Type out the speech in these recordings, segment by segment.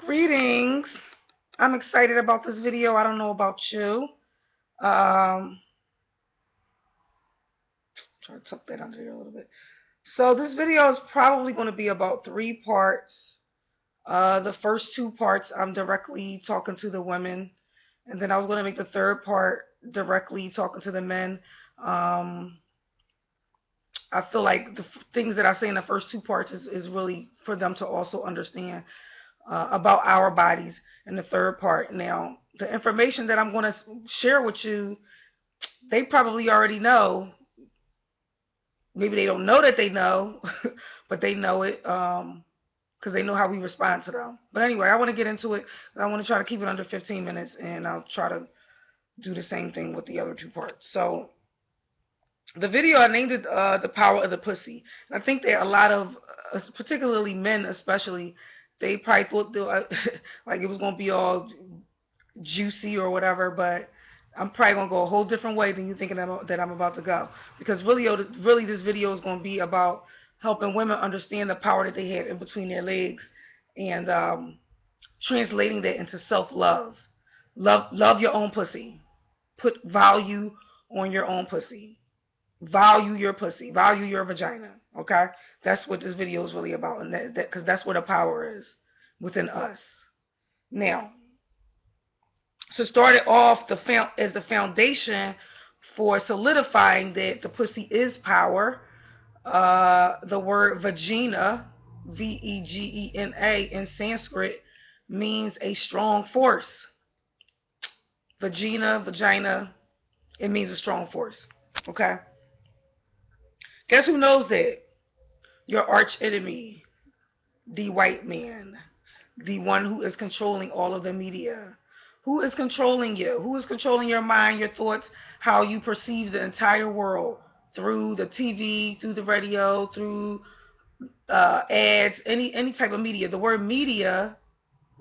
Greetings. I'm excited about this video. I don't know about you. Um, Try to tuck that under here a little bit. So this video is probably going to be about 3 parts. The first 2 parts, I'm directly talking to the women, and then I was going to make the third part directly talking to the men. Um, I feel like the things that I say in the first 2 parts is really for them to also understand about our bodies in the third part. Now, the information that I'm going to share with you, they probably already know. Maybe they don't know that they know, but they know it because they know how we respond to them. But anyway, I want to get into it. I want to try to keep it under 15 minutes, and I'll try to do the same thing with the other 2 parts. So the video, I named it "The Power of the Pussy." And I think that a lot of, particularly men, especially, they probably thought like it was gonna be all juicy or whatever, but I'm probably gonna go a whole different way than you thinking that I'm about to go. Because really, this video is gonna be about helping women understand the power that they have in between their legs, and translating that into self-love. Love your own pussy. Put value on your own pussy. Value your pussy. Value your vagina. Okay, that's what this video is really about, and because that's where the power is within us. Now, to start it off as the foundation for solidifying that the pussy is power, the word vagina, Vegena, in Sanskrit means a strong force. Vagina, it means a strong force. Okay? Guess who knows that? Your arch enemy, the white man, the one who is controlling all of the media. Who is controlling you? Who is controlling your mind, your thoughts, how you perceive the entire world? Through the TV, through the radio, through ads, any type of media. The word media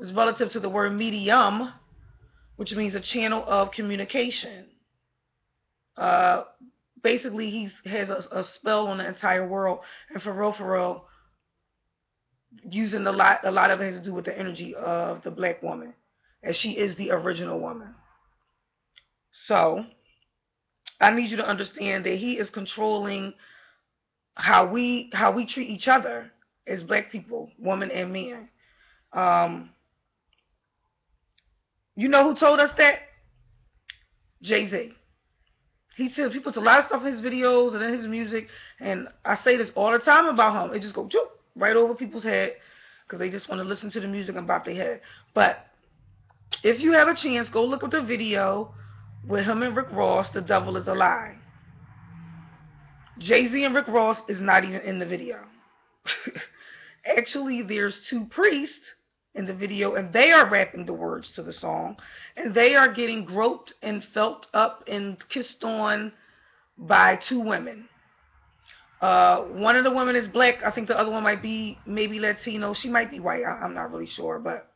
is relative to the word medium, which means a channel of communication. Uh, Basically, he has a spell on the entire world, and for real, using a lot of it has to do with the energy of the black woman, as she is the original woman. So I need you to understand that he is controlling how we treat each other as black people, women and men. Um, you know who told us that? Jay-Z. He puts a lot of stuff in his videos and in his music, and I say this all the time about him. It just goes right over people's head because they just want to listen to the music and bop their head. But if you have a chance, go look up the video with him and Rick Ross, "The Devil Is a Lie." Jay-Z and Rick Ross is not even in the video. Actually, there's 2 priests in the video, and they are rapping the words to the song, and they are getting groped and felt up and kissed on by 2 women. One of the women is black. I think the other one might be maybe Latino. She might be white. I'm not really sure, but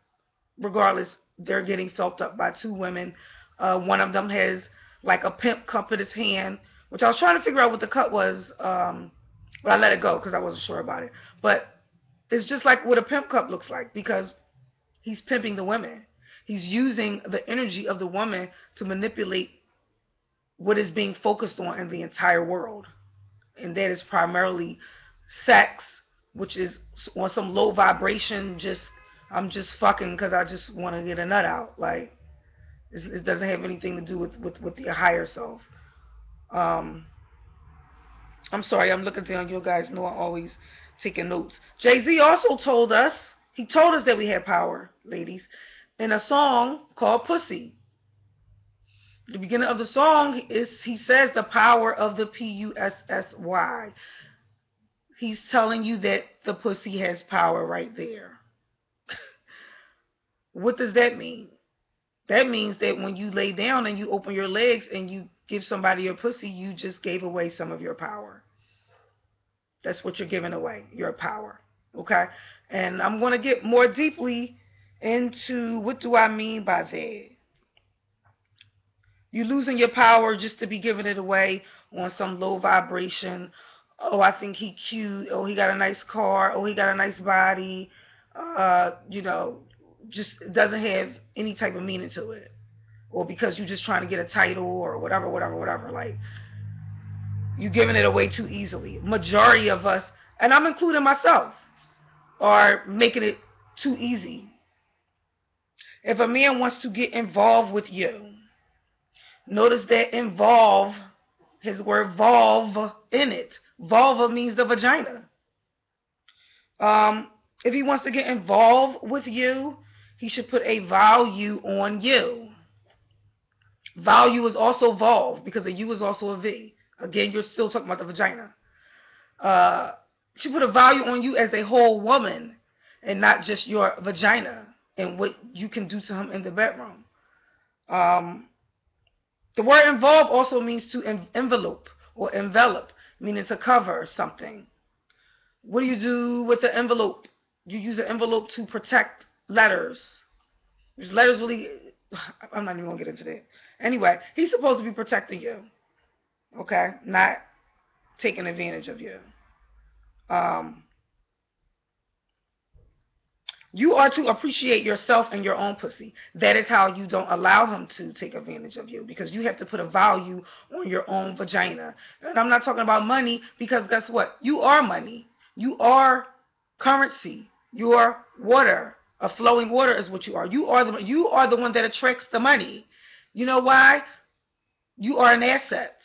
regardless, they're getting felt up by 2 women. One of them has like a pimp cup in his hand, which I was trying to figure out what the cup was, but I let it go because I wasn't sure about it. But it's just like what a pimp cup looks like, because he's pimping the women. He's using the energy of the woman to manipulate what is being focused on in the entire world. And that is primarily sex, which is on some low vibration, I'm just fucking because I just want to get a nut out. Like, it doesn't have anything to do with the higher self. I'm sorry, I'm looking down. You guys know I'm always taking notes. Jay-Z also told us that we had power, ladies, in a song called Pussy. The beginning of the song he says the power of the Pussy. He's telling you that the pussy has power right there. What does that mean? That means that when you lay down and you open your legs and you give somebody your pussy, you just gave away some of your power. That's what you're giving away, your power. Okay? And I'm going to get more deeply into what do I mean by that. You're losing your power just to be giving it away on some low vibration. Oh, I think he cute. Oh, he got a nice car. Oh, he got a nice body. You know, just doesn't have any type of meaning to it, or because you're just trying to get a title or whatever. Like, you're giving it away too easily. Majority of us, and I'm including myself, are making it too easy. If a man wants to get involved with you, notice that involve, his word volve in it. Vulva means the vagina. If he wants to get involved with you, he should put a value on you. Value is also volve because a U is also a V. Again, you're still talking about the vagina. He should put a value on you as a whole woman and not just your vagina and what you can do to him in the bedroom. The word involve also means to envelope or envelop, meaning to cover something. What do you do with the envelope? You use an envelope to protect letters. There's letters really, I'm not even going to get into that. Anyway, he's supposed to be protecting you, okay? Not taking advantage of you. You are to appreciate yourself and your own pussy. That is how you don't allow him to take advantage of you, because you have to put a value on your own vagina. And I'm not talking about money, because guess what? You are money. You are currency. You are water. A flowing water is what you are. You are the one that attracts the money. You know why? You are an asset.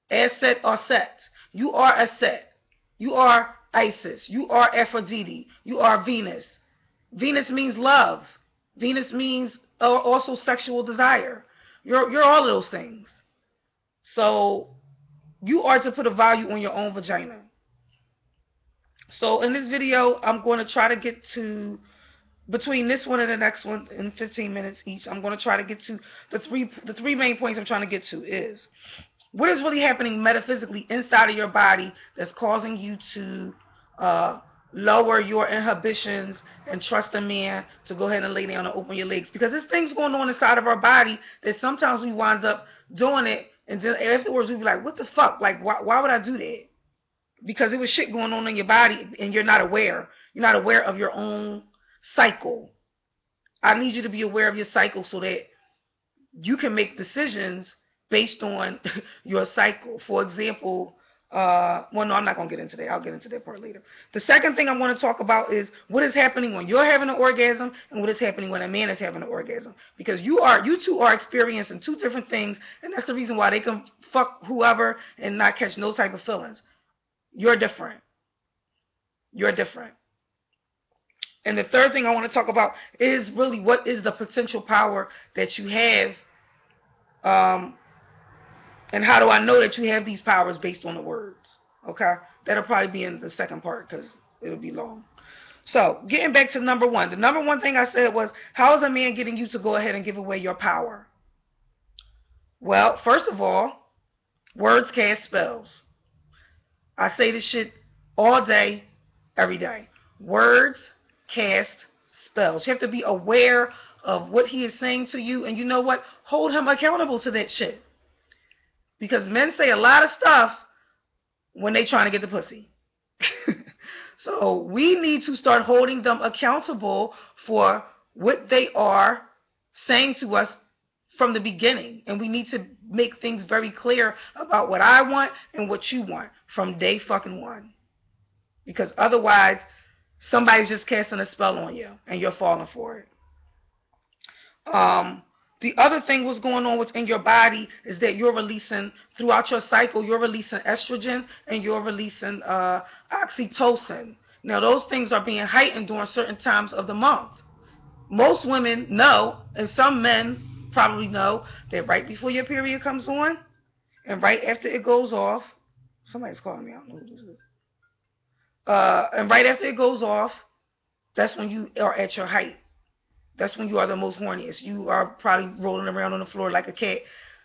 Asset or set. You are a set. You are Isis. You are Aphrodite. You are Venus. Venus means love. Venus means also sexual desire. You're all of those things. So you are to put a value on your own vagina. So in this video, I'm going to try to get to, between this one and the next one in 15 minutes each, I'm going to try to get to the three main points I'm trying to get to is, what is really happening metaphysically inside of your body that's causing you to lower your inhibitions and trust a man to go ahead and lay down and open your legs? Because there's things going on inside of our body that sometimes we wind up doing it, and then afterwards we be like, what the fuck? Like, why would I do that? Because there was shit going on in your body and you're not aware. You're not aware of your own cycle. I need you to be aware of your cycle so that you can make decisions based on your cycle. For example, well, no, I'm not going to get into that. I'll get into that part later. The second thing I want to talk about is what is happening when you're having an orgasm and what is happening when a man is having an orgasm. Because you two are experiencing two different things, and that's the reason why they can fuck whoever and not catch no type of feelings. You're different. You're different. And the third thing I want to talk about is really what is the potential power that you have, and how do I know that you have these powers based on the words? Okay? That'll probably be in the second part because it'll be long. So, getting back to number one. The number one thing I said was, how is a man getting you to go ahead and give away your power? Well, first of all, words cast spells. I say this shit all day, every day. Words cast spells. You have to be aware of what he is saying to you, and you know what? Hold him accountable to that shit. Because men say a lot of stuff when they trying to get the pussy. So we need to start holding them accountable for what they are saying to us from the beginning. And we need to make things very clear about what I want and what you want from day fucking one. Because otherwise, somebody's just casting a spell on you and you're falling for it. The other thing what's going on within your body is that you're releasing, throughout your cycle, you're releasing estrogen and you're releasing oxytocin. Now, those things are being heightened during certain times of the month. Most women know, and some men probably know, that right before your period comes on and right after it goes off, somebody's calling me, I don't know who this is. And right after it goes off, that's when you are at your height. That's when you are the most horniest. You are probably rolling around on the floor like a cat,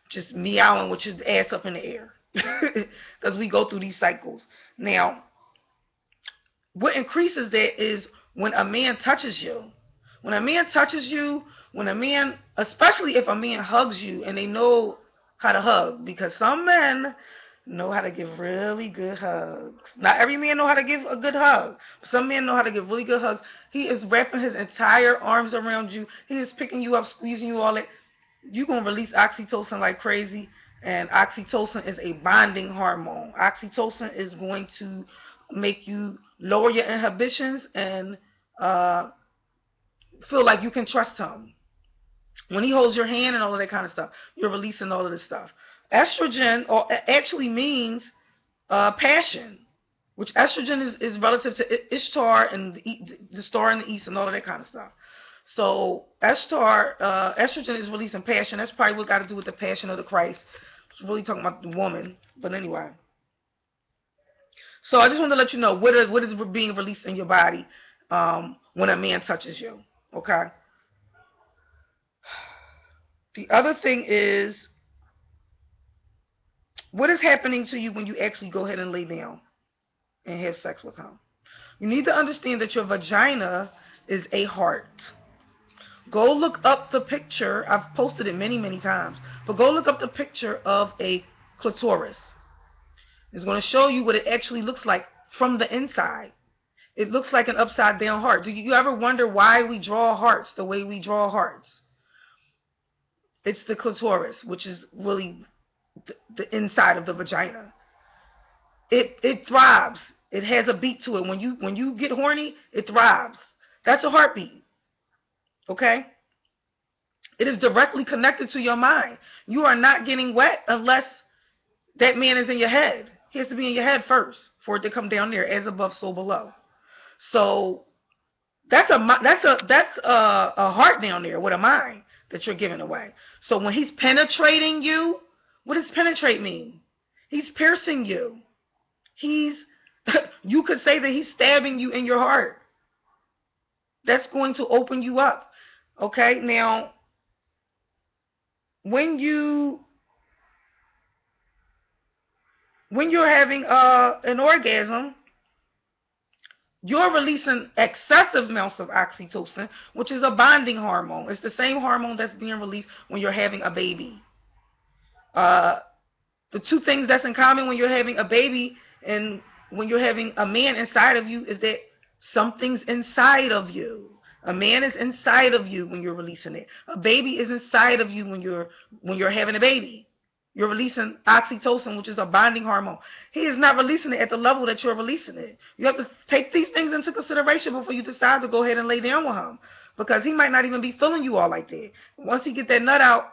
just meowing with your ass up in the air. Because we go through these cycles. Now, what increases that is when a man touches you. When a man touches you, when a man, especially if a man hugs you and they know how to hug, because some men know how to give really good hugs. Not every man know how to give a good hug. Some men know how to give really good hugs. He is wrapping his entire arms around you. He is picking you up, squeezing you all that. You're going to release oxytocin like crazy. And oxytocin is a bonding hormone. Oxytocin is going to make you lower your inhibitions and feel like you can trust him. When he holds your hand and all of that kind of stuff, you're releasing all of this stuff. Estrogen actually means passion, which estrogen is relative to Ishtar and the star in the east and all of that kind of stuff. So estrogen is releasing passion. That's probably what got to do with the passion of the Christ. It's really talking about the woman. But anyway. So I just wanted to let you know what is being released in your body when a man touches you. Okay. The other thing is, what is happening to you when you actually go ahead and lay down and have sex with him? You need to understand that your vagina is a heart. Go look up the picture. I've posted it many, many times. But go look up the picture of a clitoris. It's going to show you what it actually looks like from the inside. It looks like an upside down heart. Do you ever wonder why we draw hearts the way we draw hearts? It's the clitoris, which is really the inside of the vagina. It throbs. It has a beat to it. When you get horny, it throbs. That's a heartbeat. Okay? It is directly connected to your mind. You are not getting wet unless that man is in your head. He has to be in your head first for it to come down there, as above, so below. So that's a heart down there with a mind that you're giving away. So when he's penetrating you, what does penetrate mean? He's piercing you. You could say that he's stabbing you in your heart. That's going to open you up. Okay, now when you're having an orgasm, you're releasing excessive amounts of oxytocin, which is a bonding hormone. It's the same hormone that's being released when you're having a baby. The two things that's in common when you're having a baby and when you're having a man inside of you is that something's inside of you. A man is inside of you when you're releasing it. A baby is inside of you when you're having a baby. You're releasing oxytocin, which is a bonding hormone. He is not releasing it at the level that you're releasing it. You have to take these things into consideration before you decide to go ahead and lay down with him, because he might not even be feeling you all like that. Once he get that nut out,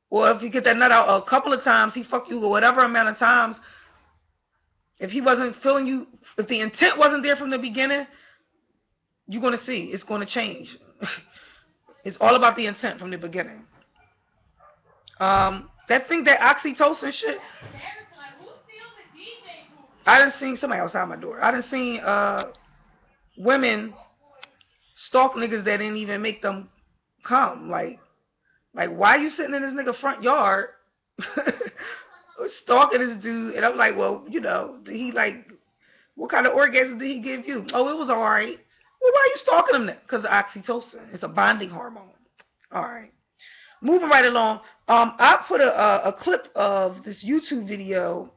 or if you get that nut out a couple of times, he fuck you whatever amount of times. If he wasn't feeling you, if the intent wasn't there from the beginning, you're going to see it's going to change. It's all about the intent from the beginning. That oxytocin shit, I done seen somebody outside my door. I done seen women stalk niggas that didn't even make them come. Like why you sitting in this nigga front yard stalking this dude? And I'm like, well, he what kind of orgasm did he give you? Oh, it was all right. Well, why are you stalking him then? Because of oxytocin. It's a bonding hormone. All right. Moving right along. I put a clip of this YouTube video.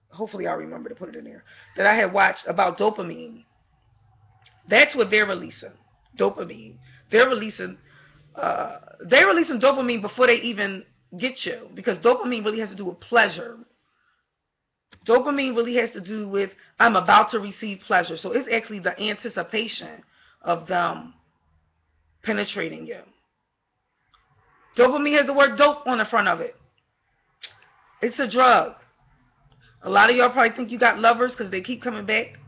Hopefully I'll remember to put it in there. That I had watched about dopamine. That's what they're releasing. Dopamine. They're releasing dopamine before they even get you. Because dopamine really has to do with pleasure. Dopamine really has to do with, I'm about to receive pleasure. So it's actually the anticipation of them penetrating you. Dopamine has the word dope on the front of it. It's a drug. A lot of y'all probably think you got lovers because they keep coming back.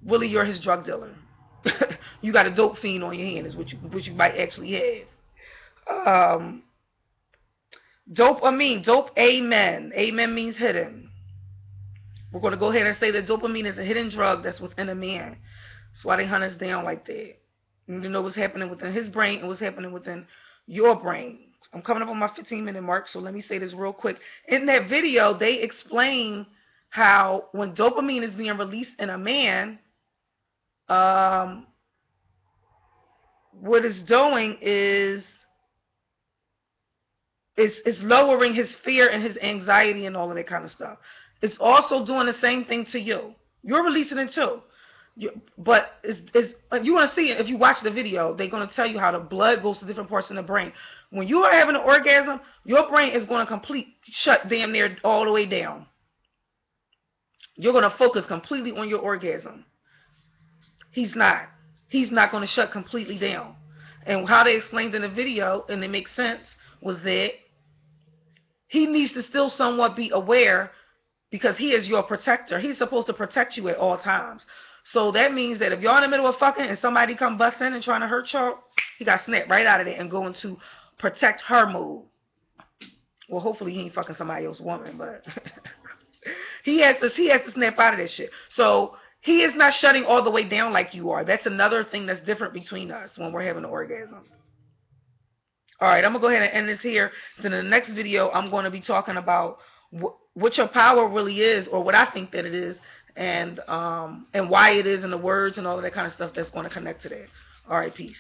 Really, you're his drug dealer. You got a dope fiend on your hand is what you might actually have. Dopamine. Dope, amen. Amen means hidden. We're going to go ahead and say that dopamine is a hidden drug that's within a man. That's why they hunt us down like that. You need to know what's happening within his brain and what's happening within your brain. I'm coming up on my 15-minute mark, so let me say this real quick. In that video, they explain how when dopamine is being released in a man, what it's doing is It's lowering his fear and his anxiety and all of that kind of stuff. It's also doing the same thing to you. You're releasing it too. But you want to see it if you watch the video. They're going to tell you how the blood goes to different parts in the brain. When you are having an orgasm, your brain is going to shut damn near all the way down. You're going to focus completely on your orgasm. He's not. He's not going to shut completely down. And how they explained in the video, and it makes sense, was that he needs to still somewhat be aware because he is your protector. He's supposed to protect you at all times. So that means that if you're in the middle of fucking and somebody come bust in and trying to hurt y'all, he got snapped right out of there and go into protect her mode. Well, hopefully he ain't fucking somebody else's woman, but he has to snap out of that shit. So he is not shutting all the way down like you are. That's another thing that's different between us when we're having an orgasm. All right, I'm going to go ahead and end this here. Then in the next video, I'm going to be talking about what your power really is, or what I think that it is, and why it is, and the words and all of that kind of stuff that's going to connect to that. All right, peace.